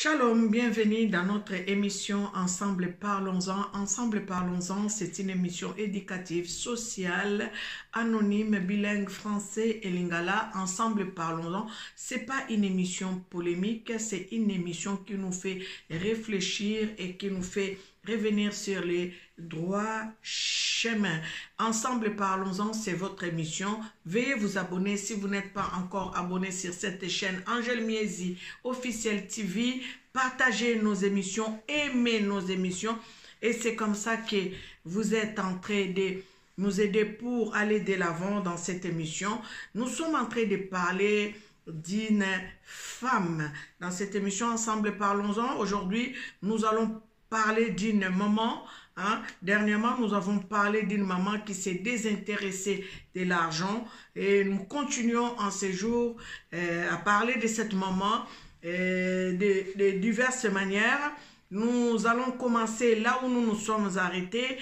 Shalom, bienvenue dans notre émission Ensemble Parlons-en. Ensemble Parlons-en, c'est une émission éducative, sociale, anonyme, bilingue, français et lingala. Ensemble Parlons-en, c'est pas une émission polémique, c'est une émission qui nous fait réfléchir et qui nous fait revenir sur les droits chemins. Ensemble Parlons-en, c'est votre émission. Veuillez vous abonner si vous n'êtes pas encore abonné sur cette chaîne Angèle Miezi Officiel TV. Partagez nos émissions, aimez nos émissions. Et c'est comme ça que vous êtes en train de nous aider pour aller de l'avant dans cette émission. Nous sommes en train de parler d'une femme. Dans cette émission Ensemble Parlons-en, aujourd'hui, nous allons parler d'une maman. Dernièrement, nous avons parlé d'une maman qui s'est désintéressée de l'argent et nous continuons en ce jour à parler de cette maman de diverses manières. Nous allons commencer là où nous nous sommes arrêtés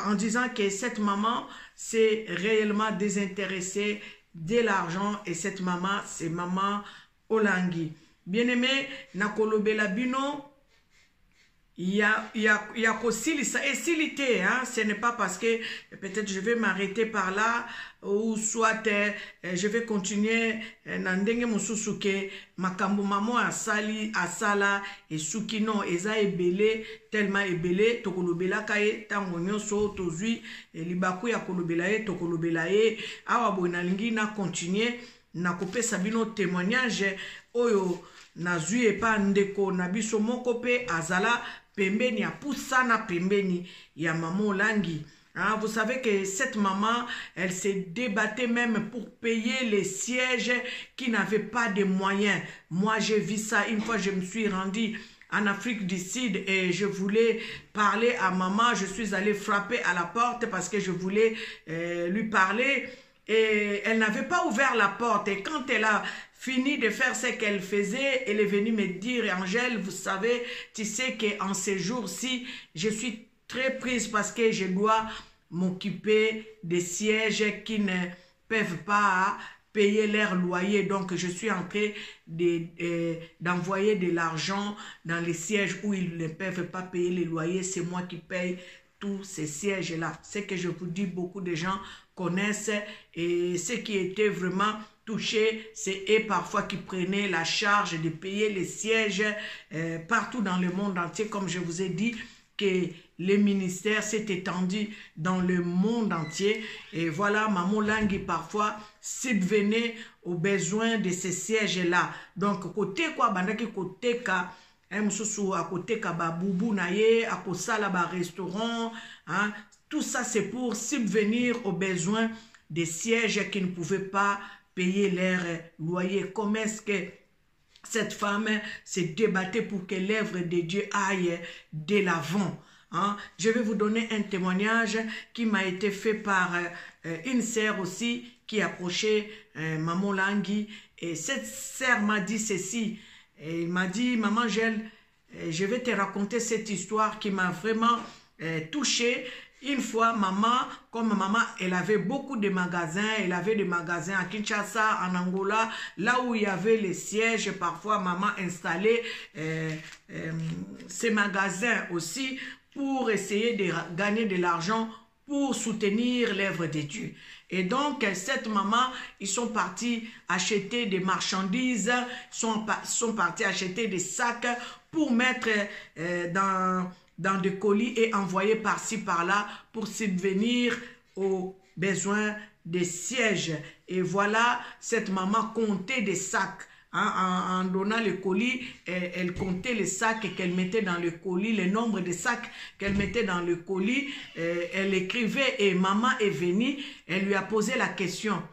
en disant que cette maman s'est réellement désintéressée de l'argent et cette maman, c'est maman Olangi. Bien-aimé, Nakolobela Bino, il y a aussi ça et silité, ce n'est pas parce que peut-être je vais m'arrêter par là ou soit je vais continuer nandenge mususuke makambo mamo asali asala et sukino eza ebele tellement ebele tokolobela kaye tango nyonso tozui libaku ya kolobela ye tokolobela ye awa bonalingi na continuer na kopesa bino témoignage oyo nazui epa ndeko na biso moko pe azala pembeni ya pusana pembeni ya maman Olangi. Vous savez que cette maman, elle s'est débattue même pour payer les sièges qui n'avaient pas de moyens. Moi, j'ai vu ça une fois, je me suis rendue en Afrique du Sud et je voulais parler à maman. Je suis allée frapper à la porte parce que je voulais lui parler et elle n'avait pas ouvert la porte. Et quand elle a fini de faire ce qu'elle faisait, elle est venue me dire, Angèle, vous savez, tu sais qu'en ces jours-ci, je suis très prise parce que je dois m'occuper des sièges qui ne peuvent pas payer leur loyer. Donc, je suis en train d'envoyer de l'argent dans les sièges où ils ne peuvent pas payer les loyers. C'est moi qui paye tous ces sièges-là. Ce que je vous dis, beaucoup de gens connaissent et ce qui était vraiment touché, c'est eux parfois qui prenaient la charge de payer les sièges partout dans le monde entier. Comme je vous ai dit, que le ministère s'est étendu dans le monde entier. Et voilà, maman Olangi parfois subvenait aux besoins de ces sièges-là. Donc, côté quoi, bandaki côté ka, à côté ka ba boubou naye, à kosala ba restaurant, tout ça c'est pour subvenir aux besoins des sièges qui ne pouvaient pas payer leur loyer. Comment est-ce que cette femme s'est débattue pour que l'œuvre de Dieu aille de l'avant? Je vais vous donner un témoignage qui m'a été fait par une sœur aussi qui approchait maman Olangi. Et cette sœur m'a dit ceci. Et il m'a dit, maman Angèle, je vais te raconter cette histoire qui m'a vraiment touchée. Une fois, maman, comme maman, elle avait beaucoup de magasins. Elle avait des magasins à Kinshasa, en Angola, là où il y avait les sièges. Parfois, maman installait ces magasins aussi pour essayer de gagner de l'argent pour soutenir l'œuvre de Dieu. Et donc, cette maman, ils sont partis acheter des marchandises, sont partis acheter des sacs pour mettre dans des colis et envoyer par-ci, par-là pour subvenir aux besoins des sièges. Et voilà, cette maman comptait des sacs. En donnant le colis, elle comptait les sacs qu'elle mettait dans le colis, le nombre de sacs qu'elle mettait dans le colis. Elle écrivait et maman est venue, elle lui a posé la question,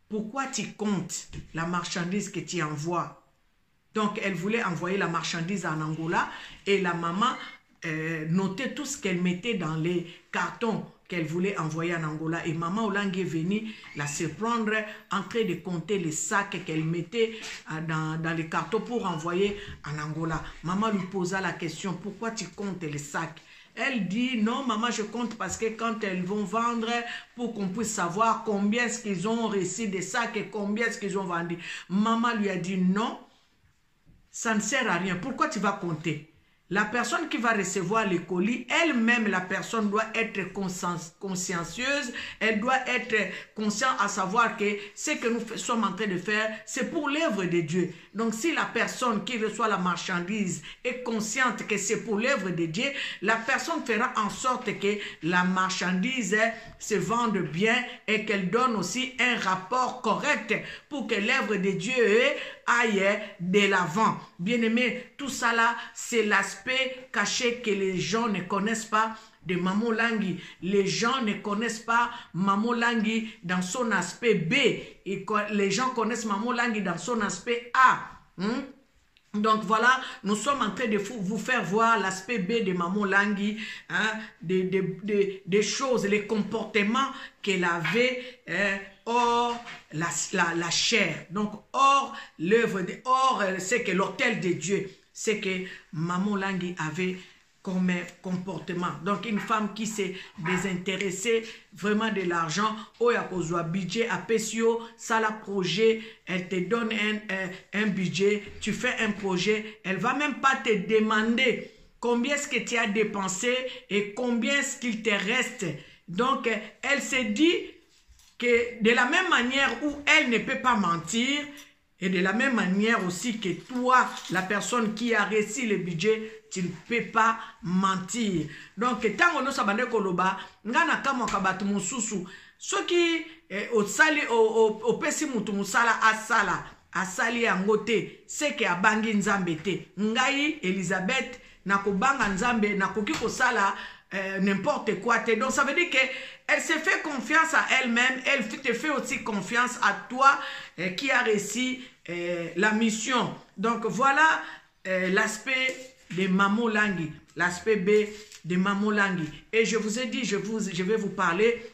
pourquoi tu comptes la marchandise que tu envoies? Donc, elle voulait envoyer la marchandise en Angola et la maman notait tout ce qu'elle mettait dans les cartons qu'elle voulait envoyer en Angola. Et maman Olangi est venue la surprendre en train de compter les sacs qu'elle mettait dans les cartons pour envoyer en Angola. Maman lui posa la question, pourquoi tu comptes les sacs? Elle dit, non maman, je compte parce que quand elles vont vendre, pour qu'on puisse savoir combien est-ce qu'ils ont reçu des sacs et combien est-ce qu'ils ont vendu. Maman lui a dit, non, ça ne sert à rien. Pourquoi tu vas compter? La personne qui va recevoir le colis, elle-même, la personne doit être consciencieuse, elle doit être consciente à savoir que ce que nous sommes en train de faire, c'est pour l'œuvre de Dieu. Donc, si la personne qui reçoit la marchandise est consciente que c'est pour l'œuvre de Dieu, la personne fera en sorte que la marchandise se vende bien et qu'elle donne aussi un rapport correct pour que l'œuvre de Dieu aille de l'avant. Bien-aimé, tout ça là, c'est l'aspect caché que les gens ne connaissent pas de Maman Langui. Les gens ne connaissent pas Maman Langui dans son aspect B. Et les gens connaissent Maman Langui dans son aspect A. Donc voilà, nous sommes en train de vous faire voir l'aspect B de Maman Langui, hein, des choses, les comportements qu'elle avait hors la chair. Donc hors l'œuvre, hors c'est que l'autel de Dieu, c'est que Maman Langui avait comme comportement. Donc une femme qui s'est désintéressée vraiment de l'argent, ou à cause du budget à Pessio, ça la projet, elle te donne un budget, tu fais un projet, elle va même pas te demander combien est-ce que tu as dépensé et combien est-ce qu'il te reste. Donc elle se dit que de la même manière où elle ne peut pas mentir, et de la même manière aussi que toi, la personne qui a reçu le budget, tu ne peux pas mentir. Donc, tant que nous savons que l'oba, ngana kama kabatu mususu, ceux qui au sali au pesi mutu musala asali angote, c'est que abangi nzambete. Ngai Elisabeth na kubanga nzambe na kukiko sala n'importe quoi. Donc, ça veut dire que elle se fait confiance à elle-même, elle te fait aussi confiance à toi qui a reçu la mission. Donc voilà l'aspect de Maman Langui, l'aspect B de Maman Langui. Et je vous ai dit, je vais vous parler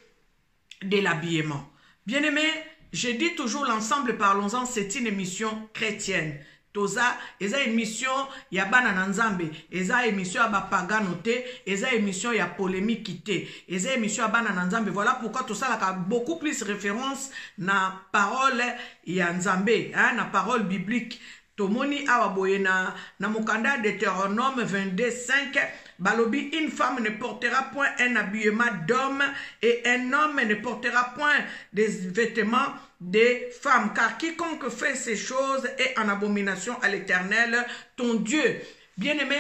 de l'habillement. Bien-aimés, je dis toujours l'ensemble parlons-en, c'est une émission chrétienne. Toza, eza émission ya bana nanzambe, eza émission ya bapagano te, eza émission ya polémique te, eza émission ya bana nanzambe. Voilà pourquoi tout ça a beaucoup plus référence na parole ya nzambe, hein, na parole biblique. Tomoni awaboye na mukanda Deutéronome 22:5, balobi, une femme ne portera point un habillement d'homme et un homme ne portera point des vêtements des femmes, car quiconque fait ces choses est en abomination à l'Éternel, ton Dieu. Bien-aimé,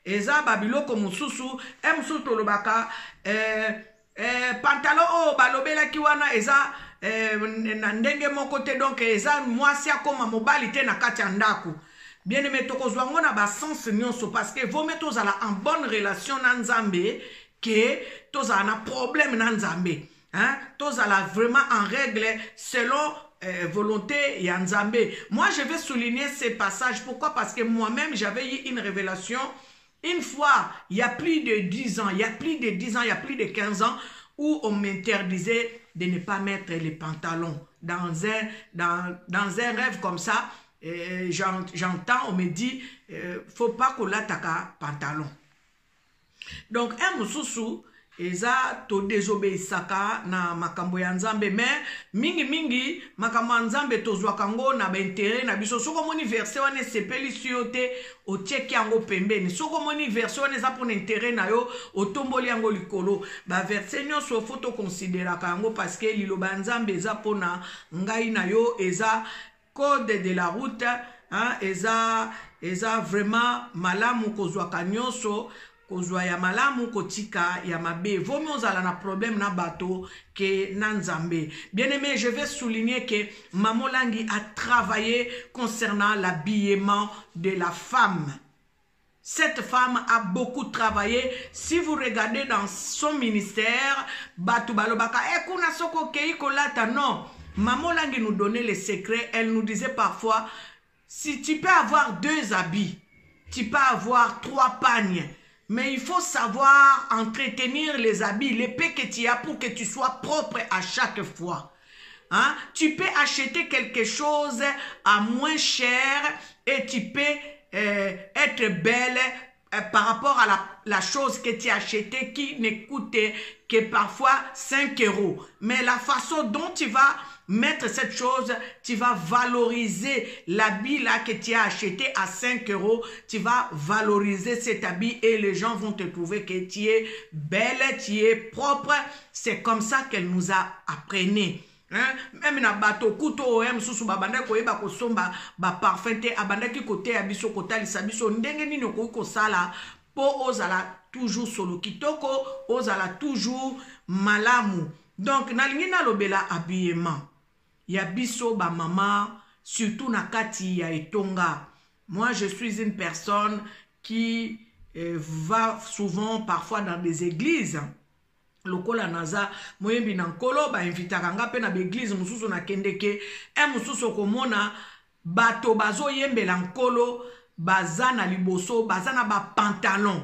eza babilo komususu, emsu tolobaka, pantalon o balobela kiwana eza na ndenge moko te, donc eza mwasi akoma mobali te na kati ya ndako. Bien-aimé, tokozwa ngo na ba sens nyonso, parce que vaut mieux tozala en bonne relation na nzambe que tozala na problème na nzambe. Hein? Tozala vraiment en règle selon volonté ya nzambe. Moi, je vais souligner ces passages. Pourquoi? Parce que moi-même, j'avais eu une révélation une fois, il y a plus de 10 ans, il y a plus de 10 ans, il y a plus de 15 ans, où on m'interdisait de ne pas mettre les pantalons. Dans un rêve comme ça, j'entends, on me dit, faut pas qu'on l'attaque pantalon. Donc, un mususu, eza to désobéissaka na makambo ya nzambe, mais mingi makambo ya nzambe tozwaka ngo na baintere na biso. Soko moni verset wane sepeli siyo te otieki yango pembeni, soko moni verset wane eza pona intere na yo otomboli yango likolo. Ba verset nyonso fo to consideraka yango parce que liloba nzambe eza pona ngai na yo, eza code de la route, hein, eza vraiment malamu kozwaka nyonso, kozwa ya malamu kotika ya mabe. Vaut mieux ozala na problème na bato que na nzambe. Bien-aimé, je vais souligner que Maman Langui a travaillé concernant l'habillement de la femme. Cette femme a beaucoup travaillé. Si vous regardez dans son ministère, batu balobaka ekuna soko keiko lata, non. Maman Langui nous donnait les secrets. Elle nous disait parfois, si tu peux avoir 2 habits, tu peux avoir 3 pagnes. Mais il faut savoir entretenir les habits, les paix que tu as pour que tu sois propre à chaque fois. Hein? Tu peux acheter quelque chose à moins cher et tu peux être belle par rapport à la chose que tu as achetée qui ne coûte que parfois 5 €. Mais la façon dont tu vas mettre cette chose, tu vas valoriser l'habit là que tu as acheté à 5 €. Tu vas valoriser cet habit et les gens vont te trouver que tu es belle, tu es propre. C'est comme ça qu'elle nous a appris. Même na bato kuto susu babanda koyeba kosomba ba parfum te abanda ki kote ya biso kotalisa biso ndenge nini okoki kosala po ozala toujours solo kitoko, ozala toujours malamu. Donc nalingi nalobela habillement ya biso ba mama, surtout na kati ya etonga. Moi je suis une personne qui va souvent parfois dans des églises. Lokola naza moyembi na nkolo ba invitaka nga pe na beglise mususu na kendeke mususu komona bato bazo yembela nkolo baza na liboso baza na ba pantalon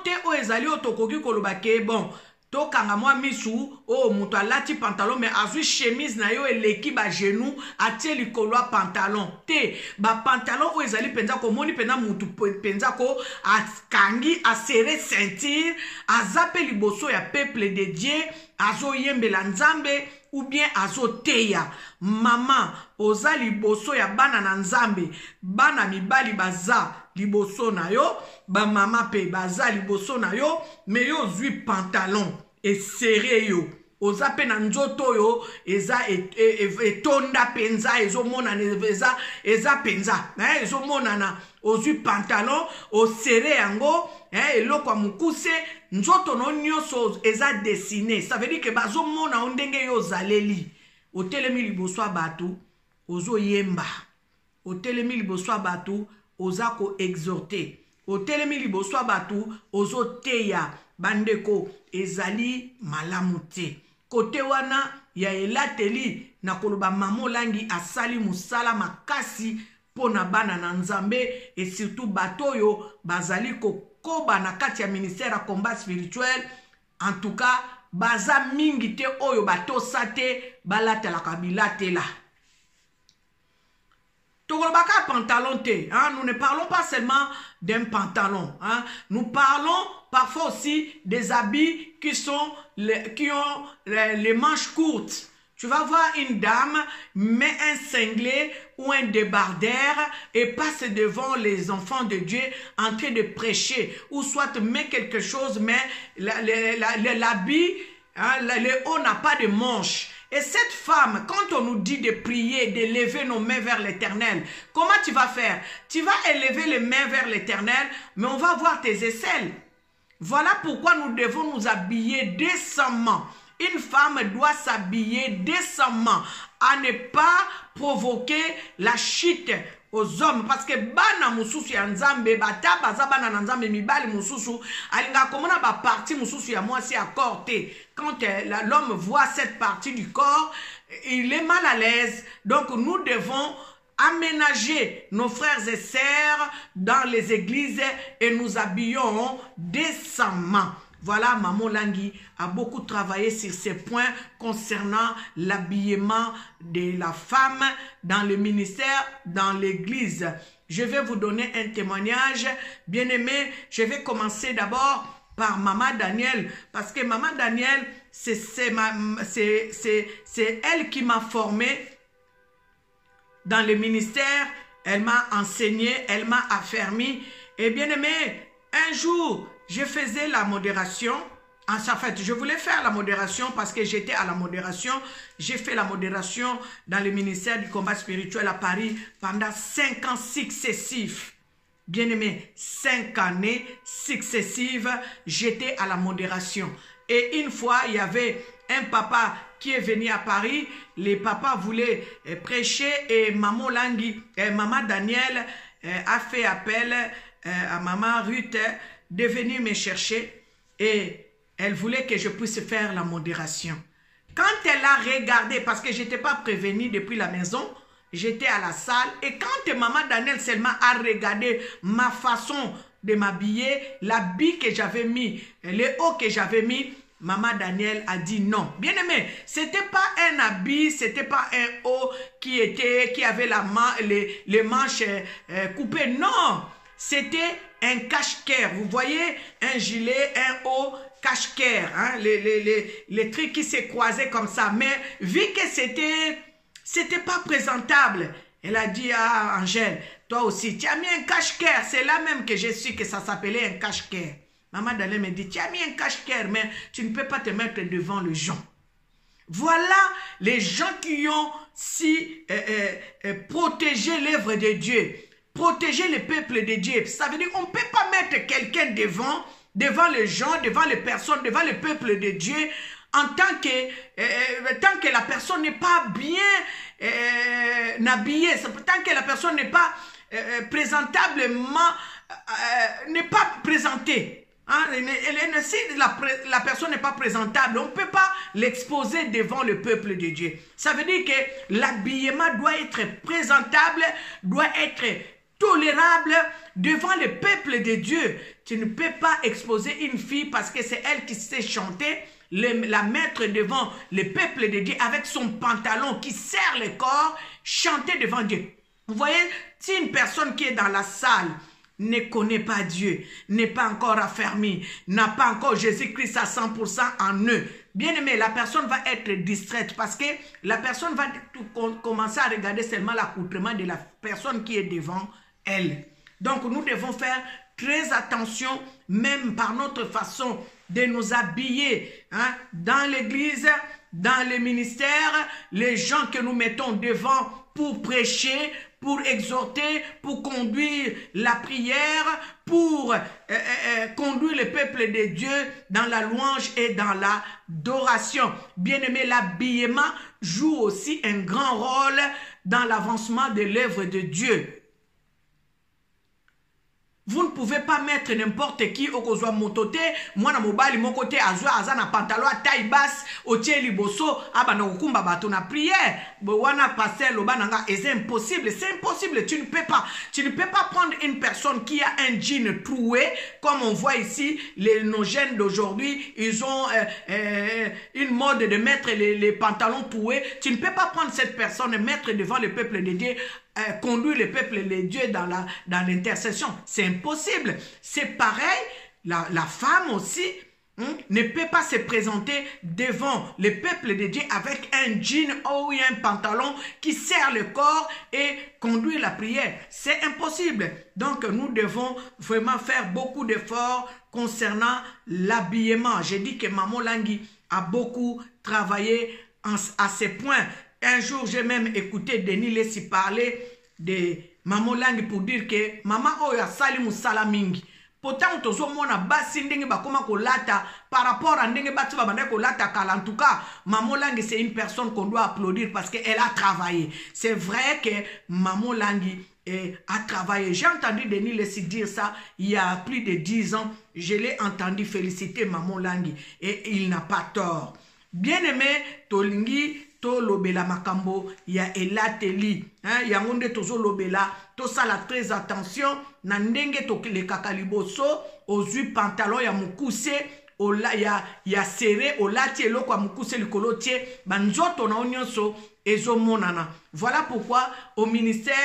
te o ezali otokoki koloba ke bon tokanga mwa misu mutu alati pantalon mais azwi chemise na yo eleki ba genou atie likolo ya pantalon te ba pantalon o ezali penza komoni pena mutu penza ko akangi asere ceinture azape liboso ya peuple de Dieu azo yembela nzambe ou bien azo teya. Mama oza liboso ya bana na nzambe, bana mibali baza liboso na yo, ba mama pe baza liboso na yo, mais yo zui pantalon et serré yo. Oza pe na nzoto yo, eza etonda penza, ezo mona eza penza, ezo mona na ozui pantalon, o serré yango, eloko ya mukuse, nzoto no nyonso eza dessiné. Ça veut dire que bazo mona ondenge yo zaleli. Otelemi liboso batu, ozo yemba. Otelemi liboso batu, oza ko exhorter. Otelemi liboso batu, ozo teya. Bandeko ezali malamute. Kote wana ya elateli na koloba mamo langi asali musala makasi pona bana na nzambe et surtout batoyo bazali kokoba na kati ya ministère à combat spirituel. En tout cas baza mingi te oyo bato sate balatela kabila te la. Togolbaka pantalon te, nous ne parlons pas seulement d'un pantalon, nous parlons parfois aussi des habits qui ont les manches courtes. Tu vas voir une dame met un cinglet ou un débardeur et passe devant les enfants de Dieu en train de prêcher, ou soit met quelque chose, mais l'habit, le haut n'a pas de manches. Et cette femme, quand on nous dit de prier, de lever nos mains vers l'Éternel, comment tu vas faire? Tu vas élever les mains vers l'Éternel, mais on va voir tes aisselles. Voilà pourquoi nous devons nous habiller décemment. Une femme doit s'habiller décemment, à ne pas provoquer la chute aux hommes, parce que bana mususu ya nzambe bata baza bana na nzambe mibali mususu alinga komona ba partie mususu ya mwasi ya corps te. Quand l'homme voit cette partie du corps, il est mal à l'aise. Donc nous devons aménager nos frères et sœurs dans les églises et nous habillons décemment. Voilà, Maman Langui a beaucoup travaillé sur ces points concernant l'habillement de la femme dans le ministère, dans l'église. Je vais vous donner un témoignage. Bien-aimé, je vais commencer d'abord par Maman Daniel, parce que Maman Daniel, c'est elle qui m'a formé dans le ministère. Elle m'a enseigné, elle m'a affermi. Et bien-aimé, un jour, je faisais la modération. En fait, je voulais faire la modération parce que j'étais à la modération. J'ai fait la modération dans le ministère du combat spirituel à Paris pendant 5 ans successifs. Bien-aimé, 5 années successives, j'étais à la modération. Et une fois, il y avait un papa qui est venu à Paris. Les papas voulaient prêcher et Maman Langui, Maman Daniel a fait appel à Maman Ruth de venir me chercher et elle voulait que je puisse faire la modération. Quand elle a regardé, parce que je n'étais pas prévenue depuis la maison, j'étais à la salle et quand Maman Daniel seulement a regardé ma façon de m'habiller, l'habit que j'avais mis, le haut que j'avais mis, Maman Daniel a dit non. Bien aimé, c'était pas un habit, c'était pas un haut qui avait les manches coupées, non. c'était un cache-cœur. Vous voyez, un gilet, un haut cache-cœur, hein, les trucs qui s'est croisés comme ça. Mais vu que c'était pas présentable, elle a dit à Angèle, toi aussi, tu as mis un cache-cœur. C'est là même que je suis que ça s'appelait un cache-cœur. Maman Dalé me dit, tu as mis un cache-cœur, mais tu ne peux pas te mettre devant les gens. Voilà les gens qui ont protégé l'œuvre de Dieu, protégé le peuple de Dieu. Ça veut dire qu'on ne peut pas mettre quelqu'un devant les gens, devant les personnes, devant le peuple de Dieu, en tant que la personne n'est pas bien habillée, tant que la personne n'est pas présentablement, n'est pas présentée. Hein, si la personne n'est pas présentable, on ne peut pas l'exposer devant le peuple de Dieu. Ça veut dire que l'habillement doit être présentable, doit être tolérable devant le peuple de Dieu. Tu ne peux pas exposer une fille parce que c'est elle qui sait chanter, la mettre devant le peuple de Dieu avec son pantalon qui serre le corps, chanter devant Dieu. Vous voyez, si une personne qui est dans la salle ne connaît pas Dieu, n'est pas encore affermi, n'a pas encore Jésus-Christ à 100% en eux, bien aimé, la personne va être distraite parce que la personne va commencer à regarder seulement l'accoutrement de la personne qui est devant elle. Donc nous devons faire très attention, même par notre façon de nous habiller, hein, dans l'église, dans les ministères, les gens que nous mettons devant pour prêcher, pour exhorter, pour conduire la prière, pour conduire le peuple de Dieu dans la louange et dans l'adoration. Bien-aimé, l'habillement joue aussi un grand rôle dans l'avancement de l'œuvre de Dieu. Vous ne pouvez pas mettre n'importe qui au kozwa motote, mwana mobali mokote azwa azana pantalon à taille basse, otie liboso, abana kukumba bato na prière, wana passer lobananga, et c'est impossible, tu ne peux pas prendre une personne qui a un jean troué, comme on voit ici, nos jeunes d'aujourd'hui, ils ont une mode de mettre les pantalons troués, tu ne peux pas prendre cette personne et mettre devant le peuple de Dieu, conduire le peuple de Dieu dans l'intercession. C'est impossible. C'est pareil, la femme aussi ne peut pas se présenter devant le peuple de Dieu avec un jean ou un pantalon qui serre le corps et conduire la prière. C'est impossible. Donc nous devons vraiment faire beaucoup d'efforts concernant l'habillement. J'ai dit que Maman Langui a beaucoup travaillé à ce point. Un jour, j'ai même écouté Denis Lessi parler de Maman Langui pour dire que Maman Oya Sali Moussala Mingi. Pourtant, tozo mona basi ndenge bakoma kolata par rapport à ndenge batu babanda kolata kala. En tout cas, Maman Langui, c'est une personne qu'on doit applaudir parce qu'elle a travaillé. C'est vrai que Maman Langui a travaillé. J'ai entendu Denis Lessi dire ça il y a plus de 10 ans. Je l'ai entendu féliciter Maman Langui et il n'a pas tort. Bien aimé, Tolingi, to lobela makambo ya elateli, hein, ya ngonde tozo lobela, to sala très attention, na ndenge to le kakaliboso, ozui pantalon ya mukuse, ola ya serré, olati eloko ya mukuse likolotie, banzoto na onyonso ezo monana. Voilà pourquoi au ministère,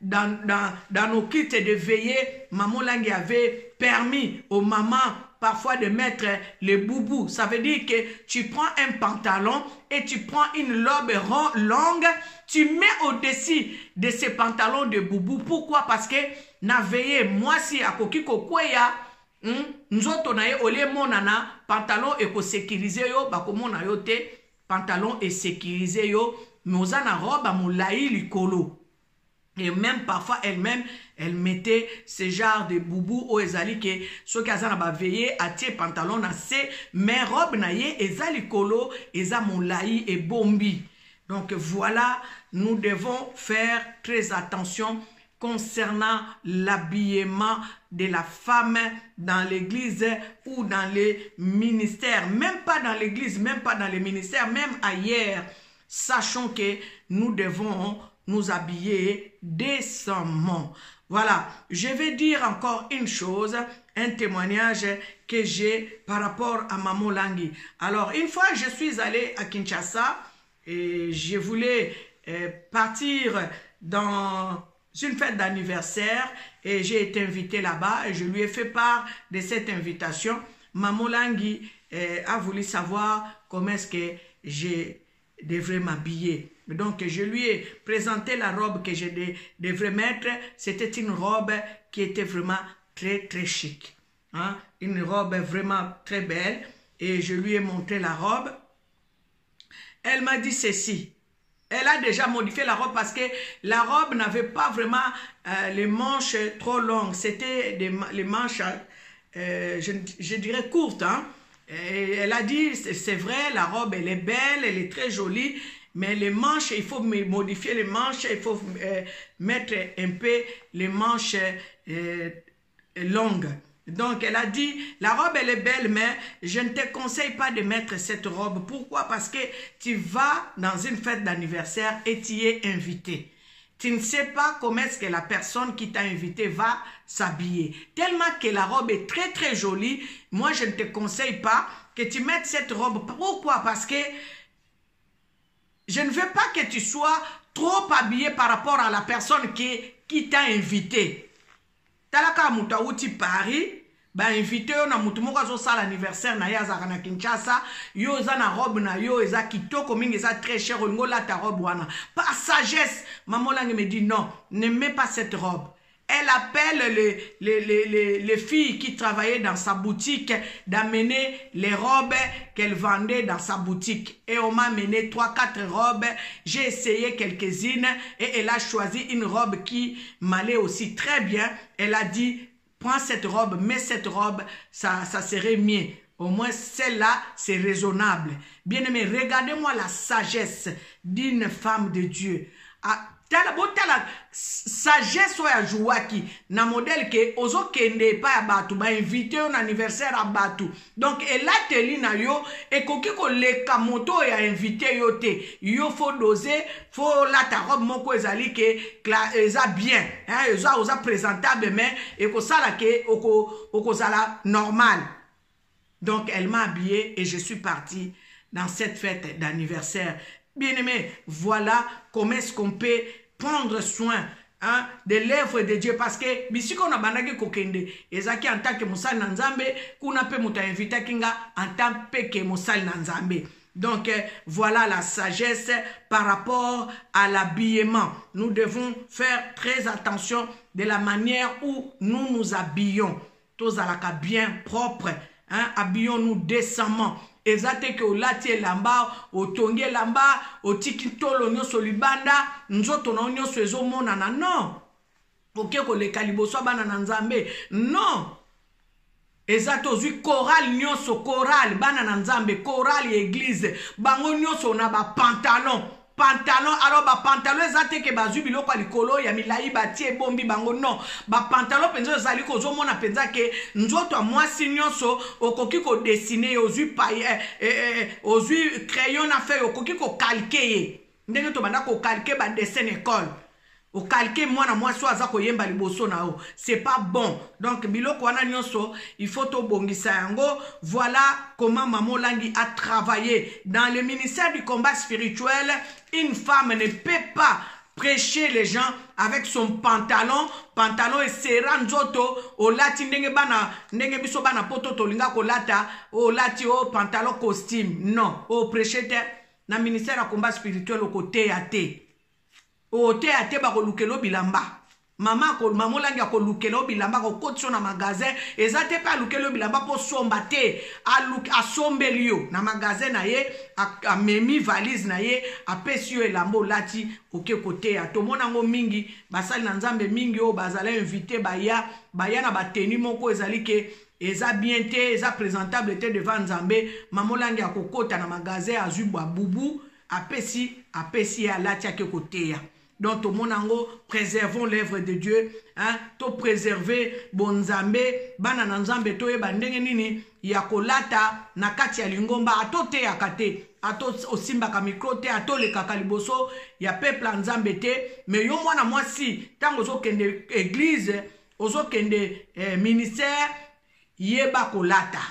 dans nos kits de veillée, Maman Langui avait permis aux mamans parfois de mettre les boubous. Ça veut dire que tu prends un pantalon et tu prends une lobe longue, tu mets au-dessus de ces pantalons de boubou. Pourquoi? Parce que na veillé, moi si à kokiko kweya, nzoto na ye ole monana, pantalon et ko sécuriser yo, bako mona yo te, pantalon et sécuriser yo, mais osana robe à moulaï likolo. Et même parfois elle-même, elle mettait ce genre de boubou au ezali que ceux qui ont veillé à tes pantalons na se, mais robe na ye ezali kolo, eza moulaï et bombi. Donc voilà, nous devons faire très attention concernant l'habillement de la femme dans l'église ou dans les ministères, même pas dans l'église, même pas dans les ministères, même ailleurs. Sachons que nous devons nous habiller décemment. Voilà, je vais dire encore une chose, un témoignage que j'ai par rapport à Maman Langui. Alors, une fois, je suis allé à Kinshasa et je voulais partir dans une fête d'anniversaire et j'ai été invité là-bas et je lui ai fait part de cette invitation. Maman Langui a voulu savoir comment est-ce que je devrais m'habiller. Donc, je lui ai présenté la robe que je devrais mettre. C'était une robe qui était vraiment très, très chic. Hein? Une robe vraiment très belle. Et je lui ai montré la robe. Elle m'a dit ceci. Elle a déjà modifié la robe parce que la robe n'avait pas vraiment les manches trop longues. C'était les manches, je dirais, courtes. Hein? Et elle a dit, c'est vrai, la robe, elle est belle, elle est très jolie. Mais les manches, il faut modifier les manches, il faut mettre un peu les manches longues. Donc, elle a dit, la robe, elle est belle, mais je ne te conseille pas de mettre cette robe. Pourquoi? Parce que tu vas dans une fête d'anniversaire et tu y es invité. Tu ne sais pas comment est-ce que la personne qui t'a invité va s'habiller. Tellement que la robe est très, très jolie, moi, je ne te conseille pas que tu mettes cette robe. Pourquoi? Parce que je ne veux pas que tu sois trop habillé par rapport à la personne qui t'a invité. Talaka muta uti Paris, ba invité yo na mutu moko zo sala anniversaire na yaza na Kinshasa, yo za na robe na yo eza kitoko mingi eza très cher ngola ta robe wana. Par sagesse, maman Langui me dit non, ne mets pas cette robe. Elle appelle les filles qui travaillaient dans sa boutique d'amener les robes qu'elle vendait dans sa boutique. Et on m'a amené 3-4 robes. J'ai essayé quelques-unes et elle a choisi une robe qui m'allait aussi très bien. Elle a dit, prends cette robe, mets cette robe, ça serait mieux. Au moins, celle-là, c'est raisonnable. Bien-aimé, regardez-moi la sagesse d'une femme de Dieu. Tala sagesse ya jouaki na modèle que ozo kende pa ya batu ba invité un anniversaire à batu. Donc elle a teli na yo et koki ko leka moto ya invité yo te. Yo faut doser, faut la ta robe moko ezali ke eza bien, hein, eza présentable mais et ko sala ke oko sala normal. Donc elle m'a habillé et je suis parti dans cette fête d'anniversaire. Bien-aimé, voilà comment est-ce qu'on peut prendre soin, hein, de l'œuvre de Dieu. Parce que, si on a bandaki kokende, ezaki en tant que moussal nanzambe, kuna pe mouta invita kinga en tant que moussal nanzambe. Donc, voilà la sagesse par rapport à l'habillement. Nous devons faire très attention de la manière où nous nous habillons. Tous à la bien propre, hein, habillons-nous décemment. Ezate ke olati lamba, otongi lamba, otiki tolo nyoso libanda, nzoto na nyoso ezomonana. Non. Oke ko le kaliboso bana na nzambe. Non. Ezate ozwi choral nyoso, choral bana na nzambe, choral église, bango nyoso na ba pantalon. Pantalon, alors ba pantalon ezate ke bazwi biloko likolo ya milai batie bombi bango non. Ba pantalon penzo ezali ko zomona penza ke nzoto mwasi nyonso okoki ko dessiner ozwi ozwi crayon na feuille okoki ko calquer. Ndenge to banda ko calquer ba dessin école. O calquer mwana mwasi aza ko yemba liboso na o. C'est pas bon. Donc biloko wana nyonso il faut to bongisa yango. Voilà comment Maman Langui a travaillé dans le ministère du combat spirituel. Une femme ne peut pas prêcher les gens avec son pantalon et serra nzoto o lati ndenge biso bana poto tolinga ko lata o lati o pantalon costume. Non, o prêcher na ministère du combat spirituel au côté à te. O te ate ba ko lukelo bilamba. Maman Langui a ko lukelo bilamba ko kotso na magasin ezate pa lukelo bilamba po somba te a sombelio na magasin na ye a memi valise na ye a pesio elambo lati oke kote a tomona ngo mingi basali na nzambe mingi o bazala invité baya na bateni moko ezali ke eza bien te eza présentable te devant nzambe. Maman Langui a kokota na magasin azui bwa bubu apesi ya lati ake kote ya. Donc, tout le monde, préservons l'œuvre de Dieu, hein, to préserver bonzambe, banananzambe to e bandenge nini, yakolata, nakati ya lingomba, ato te yakate, ato osimba ka mikro te, ato le kakaliboso, ya peuple nzambe te, mais yo mwana mwasi, tango zo kende église, ozo kende ministère, yeba kolata.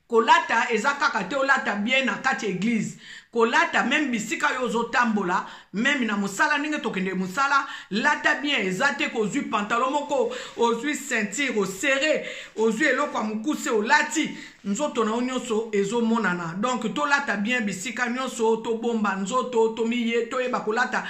Kolata ezaka kate olata bien na kati église. kolata même bisika yozo tambola même na musala ninge tokende musala lata bien ezate kozui pantalon moko ozui ceinture o serré ozui eloko mukuse o lati nzoto na onyoso ezo monana donc to lata bien bisika nyonso to bomba nzoto to miye to eba kolata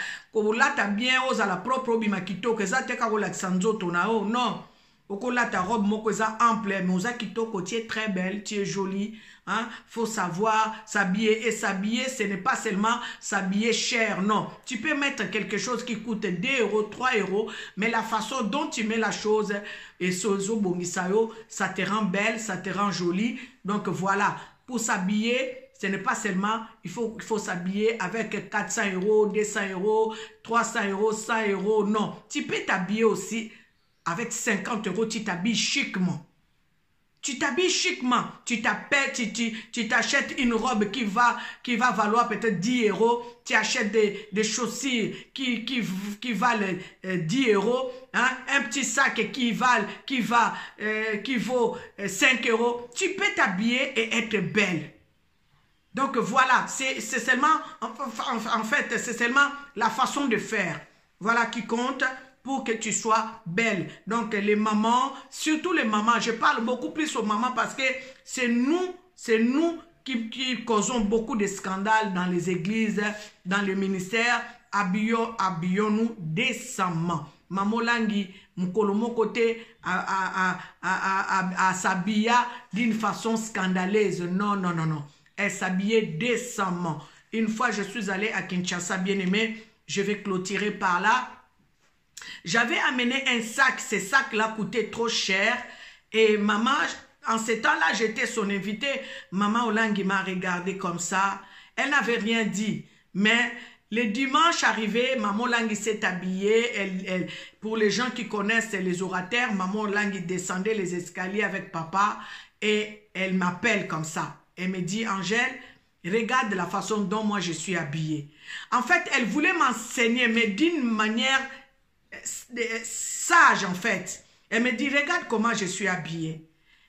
bien ozala propre obima kitoko ezate ka kolakisa nzoto na o non Okola ta robe moko eza ample, mais oza kitoko, tu es très belle, tu es jolie. Hein? Faut savoir s'habiller. Et s'habiller, ce n'est pas seulement s'habiller cher, non. Tu peux mettre quelque chose qui coûte 2 euros, 3 euros, mais la façon dont tu mets la chose, et ça te rend belle, ça te rend jolie. Donc voilà, pour s'habiller, ce n'est pas seulement, il faut s'habiller avec 400 euros, 200 euros, 300 euros, 100 euros, non. Tu peux t'habiller aussi. Avec 50 euros, tu t'habilles chiquement. Tu t'habilles chiquement. Tu t'achètes une robe qui va valoir peut-être 10 euros. Tu achètes des chaussures qui valent 10 euros. Hein? Un petit sac qui vaut 5 euros. Tu peux t'habiller et être belle. Donc voilà, c'est seulement, en fait, c'est seulement la façon de faire. Voilà qui compte. Pour que tu sois belle. Donc les mamans, surtout les mamans, je parle beaucoup plus aux mamans parce que c'est nous qui causons beaucoup de scandales dans les églises, dans les ministères. Habillons-nous décemment. Maman Langi, mon côté à s'habiller d'une façon scandaleuse. Non, non, non, non. Elle s'habillait décemment. Une fois, je suis allée à Kinshasa, bien aimé, je vais clôturer par là. J'avais amené un sac, ce sac-là coûtait trop cher. Et maman, en ce temps-là, j'étais son invitée. Maman Olangi m'a regardé comme ça. Elle n'avait rien dit. Mais le dimanche arrivé, maman Olangi s'est habillée. Pour les gens qui connaissent les orateurs, maman Olangi descendait les escaliers avec papa. Et elle m'appelle comme ça. Elle me dit, Angèle, regarde la façon dont moi je suis habillée. En fait, elle voulait m'enseigner, mais d'une manière sage en fait. Elle me dit, regarde comment je suis habillée.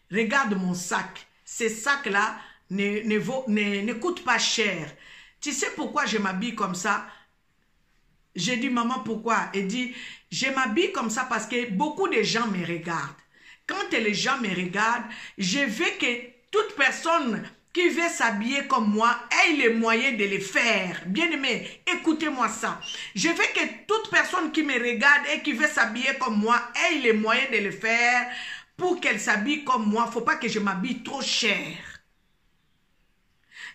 Regarde mon sac. Ces sacs-là ne coûtent pas cher. Tu sais pourquoi je m'habille comme ça? J'ai dit, maman, pourquoi? Elle dit, je m'habille comme ça parce que beaucoup de gens me regardent. Quand les gens me regardent, je veux que toute personne qui veut s'habiller comme moi ait les moyens de le faire. Bien aimé, écoutez-moi ça. Je veux que toute personne qui me regarde et qui veut s'habiller comme moi ait les moyens de le faire. Pour qu'elle s'habille comme moi, il ne faut pas que je m'habille trop cher.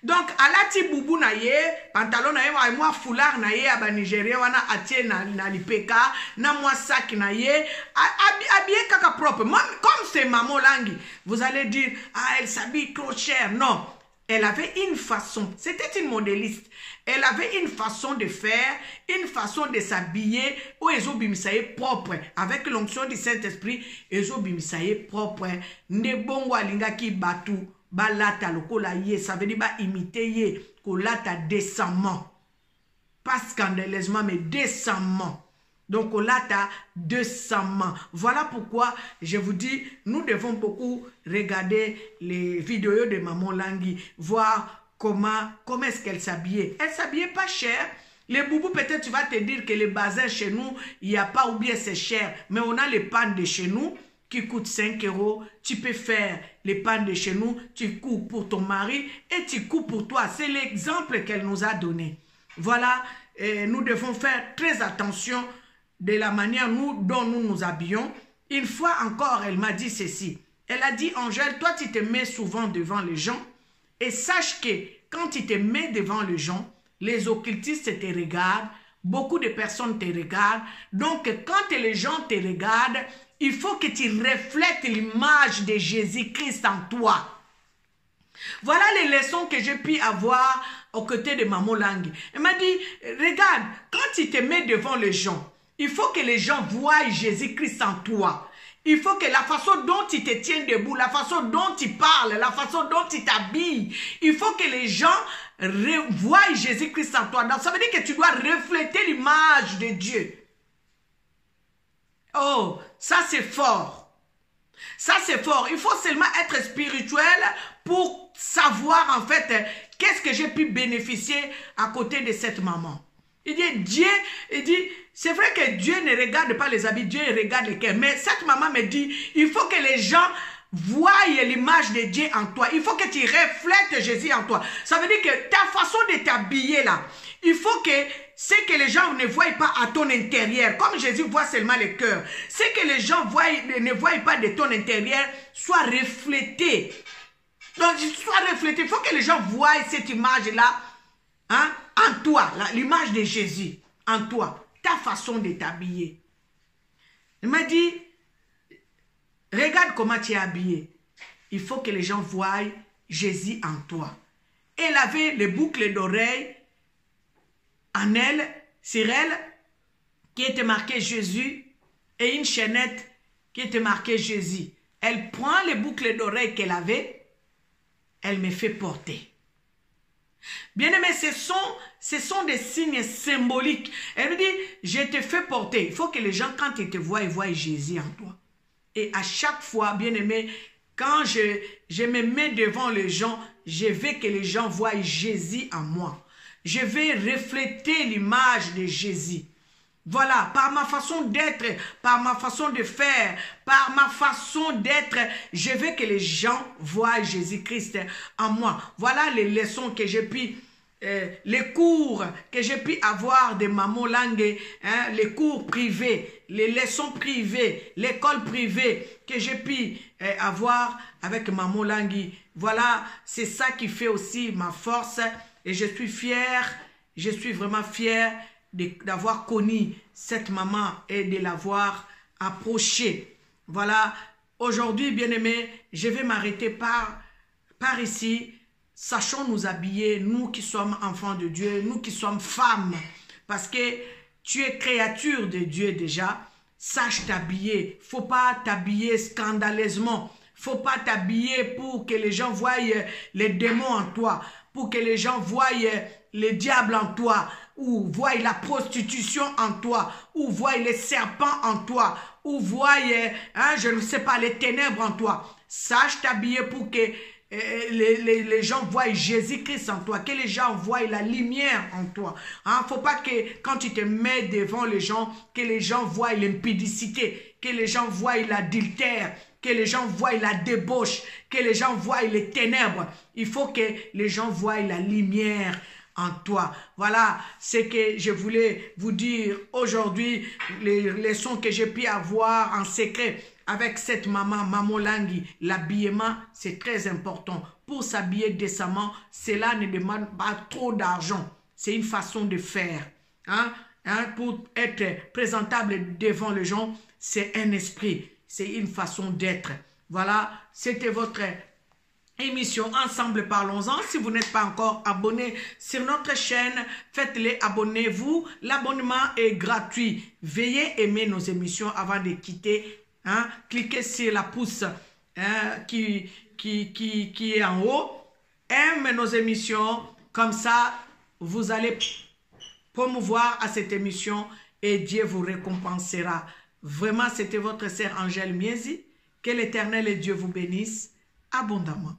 Donc, alati boubou na ye, pantalon na ye, moi foulard na ye, aba Nigeria, wana atie na lipeka, na moi sac na ye, habillé kaka propre. Moi, comme c'est maman Langi, vous allez dire, ah, elle s'habille trop cher. Non, elle avait une façon, c'était une modéliste. Elle avait une façon de faire, une façon de s'habiller, où ezo bimisaye propre. Avec l'onction du Saint-Esprit, ezo bimisaye propre. Ne bongo alinga ki batu. Balata lokola ye, ça veut dire ba imiter ye, kolata décemment. Pas scandaleusement, mais décemment. Donc kolata décemment. Voilà pourquoi je vous dis, nous devons beaucoup regarder les vidéos de Maman Langi, voir comment est-ce qu'elle s'habillait. Elle s'habillait pas cher. Les boubous, peut-être tu vas te dire que les bazins chez nous, il n'y a pas, ou bien c'est cher. Mais on a les pannes de chez nous qui coûtent 5 euros. Tu peux faire les pannes de chez nous, tu coupes pour ton mari et tu coupes pour toi. C'est l'exemple qu'elle nous a donné. Voilà, nous devons faire très attention de la manière dont nous nous habillons. Une fois encore, elle m'a dit ceci. Elle a dit, Angèle, toi tu te mets souvent devant les gens et sache que quand tu te mets devant les gens, les occultistes te regardent, beaucoup de personnes te regardent. Donc quand les gens te regardent, il faut que tu reflètes l'image de Jésus-Christ en toi. Voilà les leçons que j'ai pu avoir aux côtés de Maman Langi. Elle m'a dit, regarde, quand tu te mets devant les gens, il faut que les gens voient Jésus-Christ en toi. Il faut que la façon dont tu te tiens debout, la façon dont tu parles, la façon dont tu t'habilles, il faut que les gens voient Jésus-Christ en toi. Donc ça veut dire que tu dois refléter l'image de Dieu. Oh, ça c'est fort. Ça c'est fort. Il faut seulement être spirituel pour savoir en fait qu'est-ce que j'ai pu bénéficier à côté de cette maman? Il dit, Dieu, il dit, c'est vrai que Dieu ne regarde pas les habits, Dieu regarde les cœurs. Mais cette maman me dit, il faut que les gens voient l'image de Dieu en toi. Il faut que tu reflètes Jésus en toi. Ça veut dire que ta façon de t'habiller là, il faut que ce que les gens ne voient pas à ton intérieur, comme Jésus voit seulement le cœur, ce que les gens ne voient pas de ton intérieur soit reflété. Donc, soit reflété. Il faut que les gens voient cette image-là hein, en toi, l'image de Jésus en toi, ta façon de t'habiller. Il m'a dit, regarde comment tu es habillé. Il faut que les gens voient Jésus en toi. Elle avait les boucles d'oreilles en elle, sur elle, qui était marqué Jésus, et une chaînette qui était marquée Jésus. Elle prend les boucles d'oreilles qu'elle avait, elle me fait porter. Bien-aimé, ce sont des signes symboliques. Elle me dit, je te fais porter. Il faut que les gens, quand ils te voient, ils voient Jésus en toi. Et à chaque fois, bien-aimé, quand je me mets devant les gens, je veux que les gens voient Jésus en moi. Je vais refléter l'image de Jésus. Voilà, par ma façon d'être, par ma façon de faire, par ma façon d'être, je veux que les gens voient Jésus-Christ en moi. Voilà les leçons que j'ai pu, les cours que j'ai pu avoir de Maman Langue, hein, les cours privés, les leçons privées, l'école privée que j'ai pu avoir avec Maman Langue. Voilà, c'est ça qui fait aussi ma force et je suis fier, je suis vraiment fier d'avoir connu cette maman et de l'avoir approchée. Voilà, aujourd'hui, bien-aimés, je vais m'arrêter par ici. Sachons nous habiller, nous qui sommes enfants de Dieu, nous qui sommes femmes, parce que tu es créature de Dieu déjà. Sache t'habiller, faut pas t'habiller scandaleusement, faut pas t'habiller pour que les gens voient les démons en toi, pour que les gens voient le diable en toi, ou voient la prostitution en toi, ou voient les serpents en toi, ou voient, hein, je ne sais pas, les ténèbres en toi. Sache t'habiller pour que les gens voient Jésus-Christ en toi, que les gens voient la lumière en toi. Hein, faut pas que quand tu te mets devant les gens, que les gens voient l'impudicité, que les gens voient l'adultère, que les gens voient la débauche, que les gens voient les ténèbres. Il faut que les gens voient la lumière en toi. Voilà ce que je voulais vous dire aujourd'hui, les leçons que j'ai pu avoir en secret avec cette maman Langue. L'habillement, c'est très important. Pour s'habiller décemment, cela ne demande pas trop d'argent. C'est une façon de faire. Hein? Pour être présentable devant les gens, c'est un esprit. C'est une façon d'être. Voilà, c'était votre émission Ensemble Parlons-en. Si vous n'êtes pas encore abonné sur notre chaîne, faites-le, abonnez-vous. L'abonnement est gratuit. Veuillez aimer nos émissions avant de quitter. Hein? Cliquez sur la pouce hein, qui est en haut. Aime nos émissions. Comme ça, vous allez promouvoir à cette émission et Dieu vous récompensera. Vraiment, c'était votre sœur Angèle Miezi. Que l'Éternel et Dieu vous bénisse abondamment.